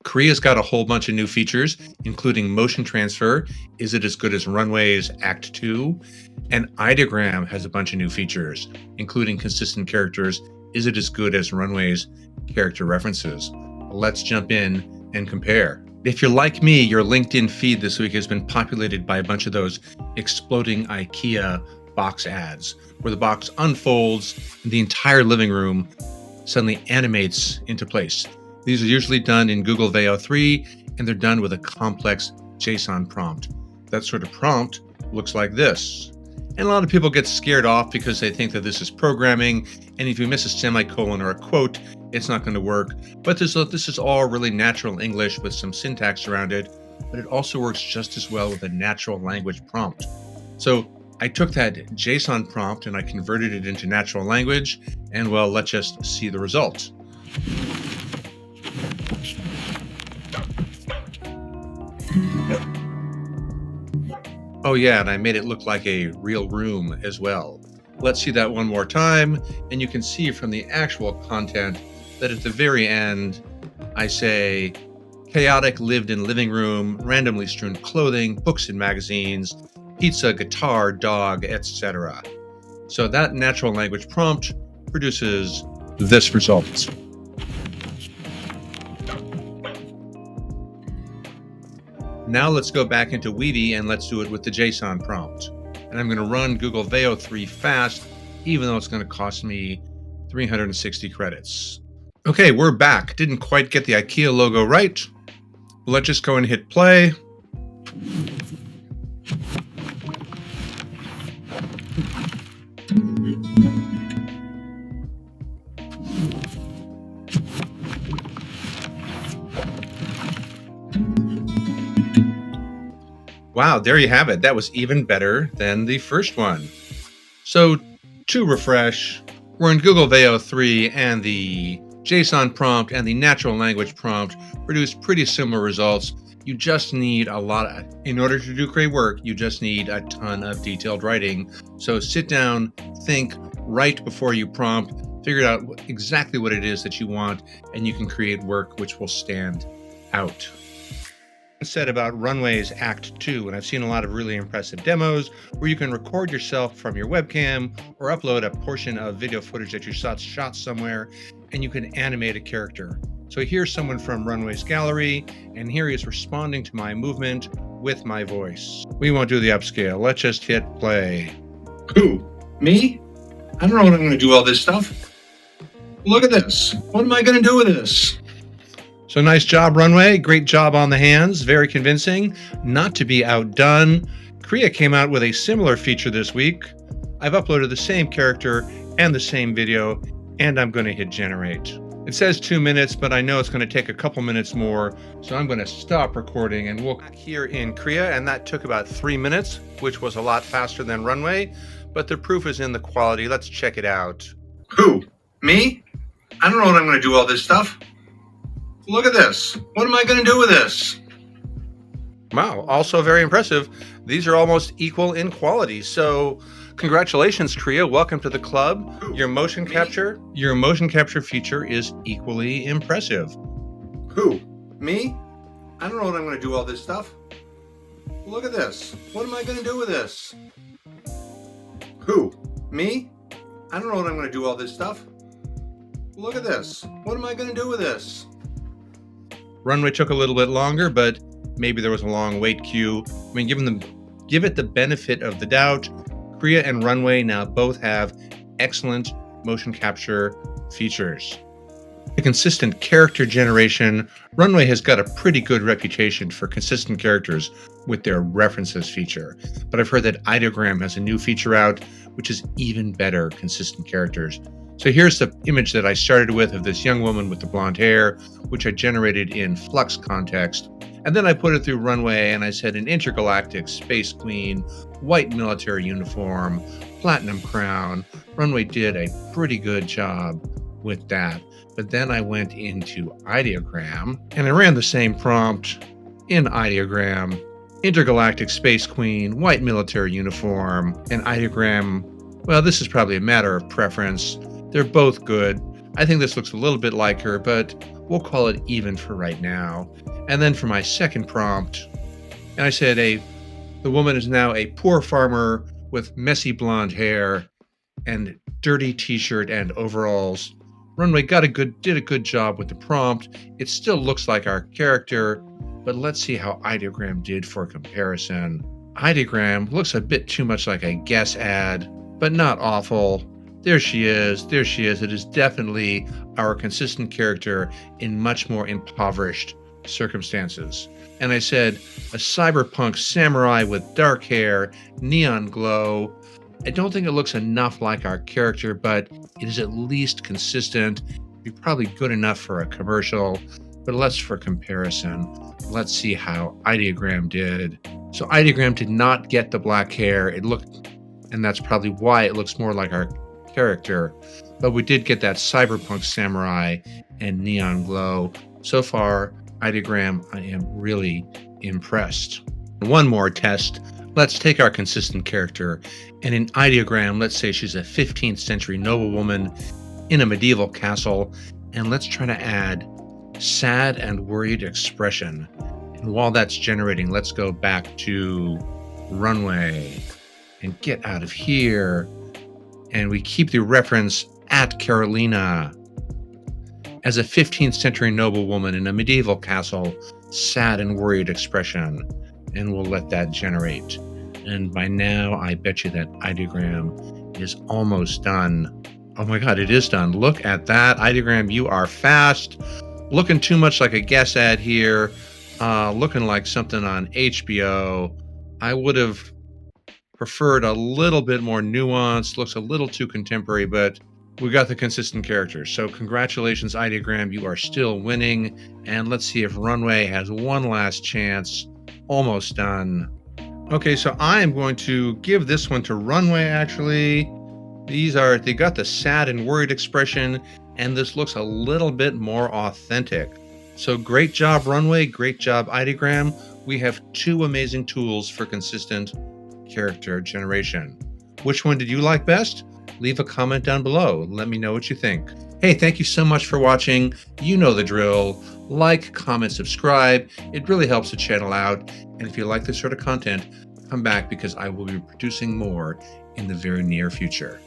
KREA's got a whole bunch of new features, including motion transfer. Is it as good as Runway's Act 2? And Ideogram has a bunch of new features, including consistent characters. Is it as good as Runway's character references? Let's jump in and compare. If you're like me, your LinkedIn feed this week has been populated by a bunch of those exploding IKEA box ads, where the box unfolds and the entire living room suddenly animates into place. These are usually done in Google Veo 3, and they're done with a complex JSON prompt. That sort of prompt looks like this. And a lot of people get scared off because they think that this is programming, and if you miss a semicolon or a quote, it's not going to work. But this is all really natural English with some syntax around it, but it also works just as well with a natural language prompt. So I took that JSON prompt and I converted it into natural language, and well, let's just see the results. Oh yeah, and I made it look like a real room as well. Let's see that one more time, and you can see from the actual content that at the very end, I say, chaotic lived-in living room, randomly strewn clothing, books and magazines, pizza, guitar, dog, etc. So that natural language prompt produces this result. Now let's go back into Weavy and let's do it with the JSON prompt. And I'm going to run Google Veo 3 fast, even though it's going to cost me 360 credits. Okay, we're back. Didn't quite get the IKEA logo right. Let's just go and hit play. Wow, there you have it. That was even better than the first one. So to refresh, we're in Google Veo 3 and the JSON prompt and the natural language prompt produce pretty similar results. You just need in order to do great work, you just need a ton of detailed writing. So sit down, think, write before you prompt, figure out exactly what it is that you want, and you can create work which will stand out. Said about Runway's Act 2, and I've seen a lot of really impressive demos where you can record yourself from your webcam or upload a portion of video footage that you shot somewhere, and you can animate a character. So here's someone from Runway's gallery, and here he is responding to my movement with my voice. We won't do the upscale. Let's just hit play. Who? Me? I don't know what I'm going to do all this stuff. Look at this. What am I going to do with this? So nice job, Runway. Great job on the hands. Very convincing. Not to be outdone, KREA came out with a similar feature this week. I've uploaded the same character and the same video, and I'm going to hit generate. It says 2 minutes, but I know it's going to take a couple minutes more, so I'm going to stop recording and we'll back here in KREA, and that took about 3 minutes, which was a lot faster than Runway, but the proof is in the quality. Let's check it out. Who? Me? I don't know what I'm going to do all this stuff. Look at this. What am I going to do with this? Wow, also very impressive. These are almost equal in quality. So congratulations, KREA. Welcome to the club. Who? Your motion capture feature is equally impressive. Who? Me? I don't know what I'm going to do all this stuff. Look at this. What am I going to do with this? Who? Me? I don't know what I'm going to do all this stuff. Look at this. What am I going to do with this? Runway took a little bit longer, but maybe there was a long wait queue. I mean, give it the benefit of the doubt. KREA and Runway now both have excellent motion capture features. The consistent character generation, Runway has got a pretty good reputation for consistent characters with their references feature. But I've heard that Ideogram has a new feature out, which is even better consistent characters. So here's the image that I started with of this young woman with the blonde hair, which I generated in Flux context. And then I put it through Runway and I said an intergalactic space queen, white military uniform, platinum crown. Runway did a pretty good job with that. But then I went into Ideogram and I ran the same prompt in Ideogram. Intergalactic space queen, white military uniform, and Ideogram. Well, this is probably a matter of preference. They're both good. I think this looks a little bit like her, but We'll call it even for right now. And then for my second prompt, and I said the woman is now a poor farmer with messy blonde hair and dirty t-shirt and overalls. Runway did a good job with the prompt. It still looks like our character, but let's see how Ideogram did for comparison. Ideogram looks a bit too much like a guess ad, but not awful. There she is. There she is. It is definitely our consistent character in much more impoverished circumstances. And I said, a cyberpunk samurai with dark hair, neon glow. I don't think it looks enough like our character, but it is at least consistent. It'd be probably good enough for a commercial, but for comparison, let's see how Ideogram did. So Ideogram did not get the black hair. And that's probably why it looks more like our character, but we did get that cyberpunk samurai and neon glow. So far, Ideogram, I am really impressed. One more test. Let's take our consistent character, and in Ideogram, let's say she's a 15th century noblewoman in a medieval castle, and let's try to add sad and worried expression. And while that's generating, let's go back to Runway and get out of here. And we keep the reference at Carolina. As a 15th century noblewoman in a medieval castle, sad and worried expression. And we'll let that generate. And by now, I bet you that Ideogram is almost done. Oh my God, it is done. Look at that. Ideogram, you are fast. Looking too much like a guess ad here. Looking like something on HBO. I would have preferred a little bit more nuance. Looks a little too contemporary, but we got the consistent characters. So congratulations, Ideogram. You are still winning. And let's see if Runway has one last chance. Almost done. Okay, so I am going to give this one to Runway, actually. They got the sad and worried expression, and this looks a little bit more authentic. So great job, Runway. Great job, Ideogram. We have two amazing tools for consistent character generation. Which one did you like best? Leave a comment down below. Let me know what you think. Hey, thank you so much for watching. You know the drill. Like, comment, subscribe. It really helps the channel out. And if you like this sort of content, come back because I will be producing more in the very near future.